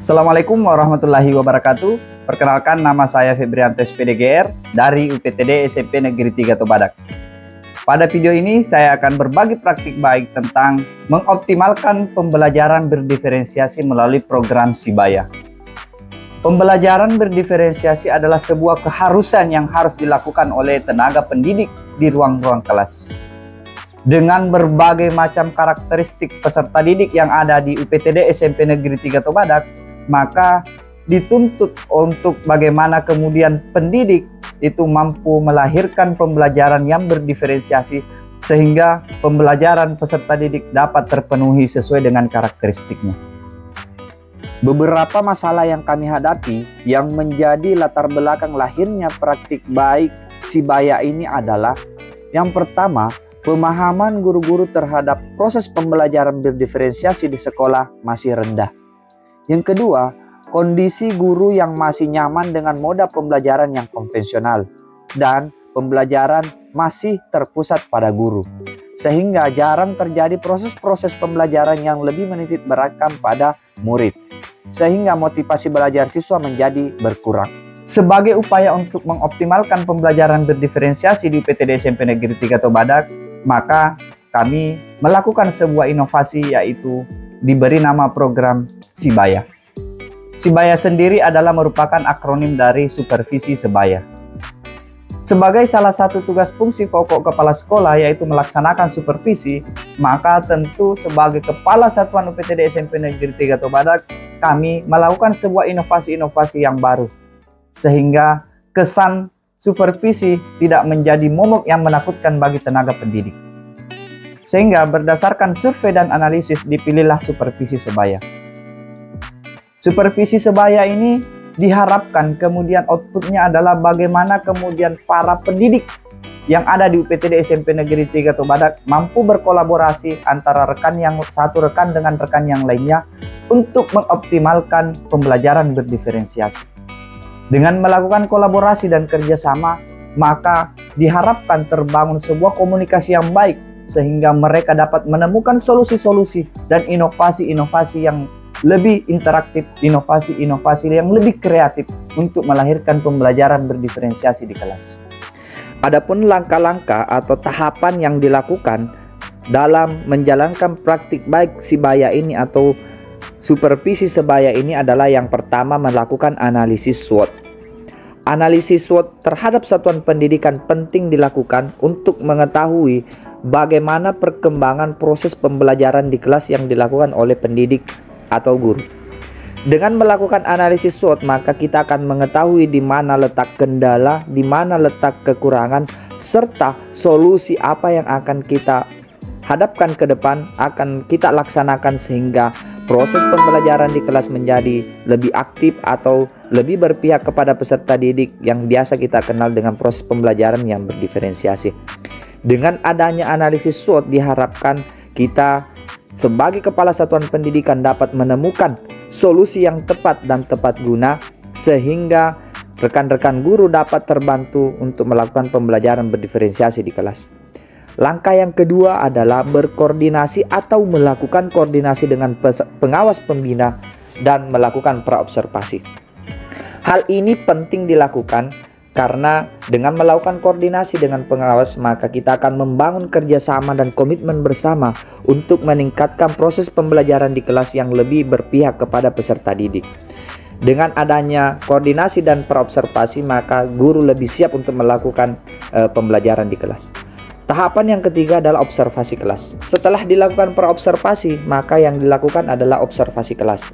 Assalamualaikum warahmatullahi wabarakatuh. Perkenalkan, nama saya Febrianto SPDGR dari UPTD SMP Negeri 3 Tobadak. Pada video ini saya akan berbagi praktik baik tentang mengoptimalkan pembelajaran berdiferensiasi melalui program Sibaya. Pembelajaran berdiferensiasi adalah sebuah keharusan yang harus dilakukan oleh tenaga pendidik di ruang-ruang kelas. Dengan berbagai macam karakteristik peserta didik yang ada di UPTD SMP Negeri 3 Tobadak, maka dituntut untuk bagaimana kemudian pendidik itu mampu melahirkan pembelajaran yang berdiferensiasi sehingga pembelajaran peserta didik dapat terpenuhi sesuai dengan karakteristiknya. Beberapa masalah yang kami hadapi yang menjadi latar belakang lahirnya praktik baik Sibaya ini adalah: yang pertama, pemahaman guru-guru terhadap proses pembelajaran berdiferensiasi di sekolah masih rendah. Yang kedua, kondisi guru yang masih nyaman dengan moda pembelajaran yang konvensional dan pembelajaran masih terpusat pada guru, sehingga jarang terjadi proses-proses pembelajaran yang lebih menitik beratkan pada murid, sehingga motivasi belajar siswa menjadi berkurang. Sebagai upaya untuk mengoptimalkan pembelajaran berdiferensiasi di UPTD SMP Negeri 3 Tobadak, maka kami melakukan sebuah inovasi, yaitu diberi nama program Sibaya. Sibaya sendiri adalah merupakan akronim dari supervisi sebaya. Sebagai salah satu tugas fungsi pokok kepala sekolah, yaitu melaksanakan supervisi, maka tentu sebagai kepala satuan UPTD SMP Negeri 3 Tobadak, kami melakukan sebuah inovasi-inovasi yang baru, sehingga kesan supervisi tidak menjadi momok yang menakutkan bagi tenaga pendidik. Sehingga berdasarkan survei dan analisis dipilihlah supervisi sebaya. Supervisi sebaya ini diharapkan kemudian outputnya adalah bagaimana kemudian para pendidik yang ada di UPTD SMP Negeri 3 Tobadak mampu berkolaborasi antara satu rekan dengan rekan yang lainnya untuk mengoptimalkan pembelajaran berdiferensiasi. Dengan melakukan kolaborasi dan kerjasama, maka diharapkan terbangun sebuah komunikasi yang baik, sehingga mereka dapat menemukan solusi-solusi dan inovasi-inovasi yang lebih interaktif, inovasi-inovasi yang lebih kreatif untuk melahirkan pembelajaran berdiferensiasi di kelas. Adapun langkah-langkah atau tahapan yang dilakukan dalam menjalankan praktik baik Sibaya ini atau supervisi sebaya ini adalah: yang pertama, melakukan analisis SWOT. Analisis SWOT terhadap satuan pendidikan penting dilakukan untuk mengetahui bagaimana perkembangan proses pembelajaran di kelas yang dilakukan oleh pendidik atau guru. Dengan melakukan analisis SWOT, maka kita akan mengetahui di mana letak kendala, di mana letak kekurangan, serta solusi apa yang akan kita hadapkan ke depan, akan kita laksanakan sehingga proses pembelajaran di kelas menjadi lebih aktif atau lebih berpihak kepada peserta didik yang biasa kita kenal dengan proses pembelajaran yang berdiferensiasi. Dengan adanya analisis SWOT, diharapkan kita sebagai kepala satuan pendidikan dapat menemukan solusi yang tepat dan tepat guna, sehingga rekan-rekan guru dapat terbantu untuk melakukan pembelajaran berdiferensiasi di kelas. Langkah yang kedua adalah berkoordinasi atau melakukan koordinasi dengan pengawas pembina dan melakukan praobservasi. Hal ini penting dilakukan karena dengan melakukan koordinasi dengan pengawas, maka kita akan membangun kerjasama dan komitmen bersama untuk meningkatkan proses pembelajaran di kelas yang lebih berpihak kepada peserta didik. Dengan adanya koordinasi dan praobservasi, maka guru lebih siap untuk melakukan pembelajaran di kelas. Tahapan yang ketiga adalah observasi kelas. Setelah dilakukan praobservasi, maka yang dilakukan adalah observasi kelas.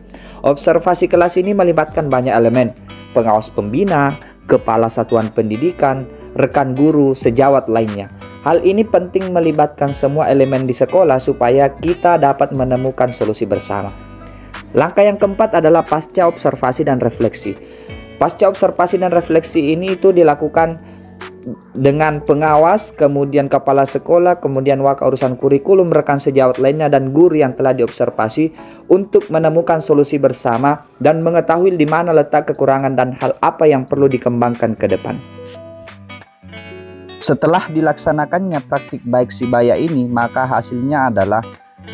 Observasi kelas ini melibatkan banyak elemen: pengawas pembina, kepala satuan pendidikan, rekan guru, sejawat lainnya. Hal ini penting melibatkan semua elemen di sekolah supaya kita dapat menemukan solusi bersama. Langkah yang keempat adalah pasca observasi dan refleksi. Pasca observasi dan refleksi ini itu dilakukan dengan pengawas, kemudian kepala sekolah, kemudian wakil urusan kurikulum, rekan sejawat lainnya, dan guru yang telah diobservasi untuk menemukan solusi bersama dan mengetahui di mana letak kekurangan dan hal apa yang perlu dikembangkan ke depan. Setelah dilaksanakannya praktik baik Sibaya ini, maka hasilnya adalah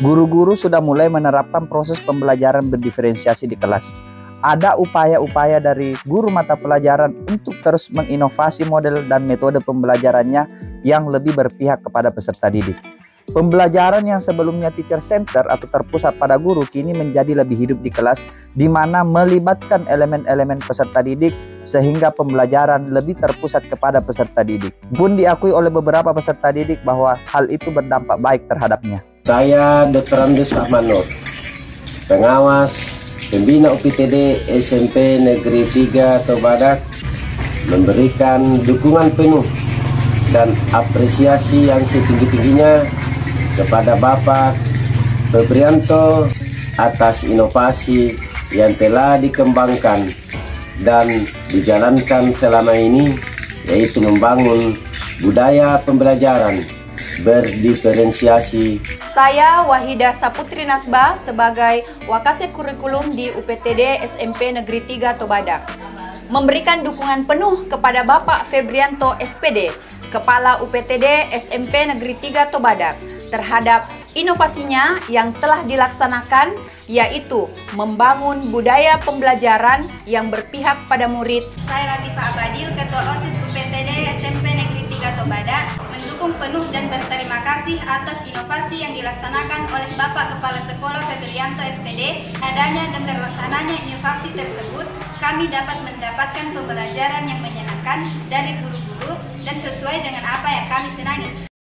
guru-guru sudah mulai menerapkan proses pembelajaran berdiferensiasi di kelas. ada upaya-upaya dari guru mata pelajaran untuk terus menginovasi model dan metode pembelajarannya yang lebih berpihak kepada peserta didik. Pembelajaran yang sebelumnya teacher center atau terpusat pada guru kini menjadi lebih hidup di kelas, di mana melibatkan elemen-elemen peserta didik sehingga pembelajaran lebih terpusat kepada peserta didik. Pun diakui oleh beberapa peserta didik bahwa hal itu berdampak baik terhadapnya. Saya Dr. Andus Ahmad Nur, pengawas pembina UPTD SMP Negeri 3 Tobadak, memberikan dukungan penuh dan apresiasi yang setinggi-tingginya kepada Bapak Febrianto atas inovasi yang telah dikembangkan dan dijalankan selama ini, yaitu membangun budaya pembelajaran berdiferensiasi. Saya Wahida Saputri Nasba sebagai Wakase Kurikulum di UPTD SMP Negeri 3 Tobadak, memberikan dukungan penuh kepada Bapak Febrianto SPD, Kepala UPTD SMP Negeri 3 Tobadak, terhadap inovasinya yang telah dilaksanakan, yaitu membangun budaya pembelajaran yang berpihak pada murid. Saya Latifah Abadil, Ketua OSIS UPTD SMP Negeri 3 Tobadak, mendukung penuh dan berterima kasih atas inovasi yang dilaksanakan oleh Bapak Kepala Sekolah Febrianto SPD. Adanya dan terlaksananya inovasi tersebut, kami dapat mendapatkan pembelajaran yang menyenangkan dari guru-guru dan sesuai dengan apa yang kami senangi.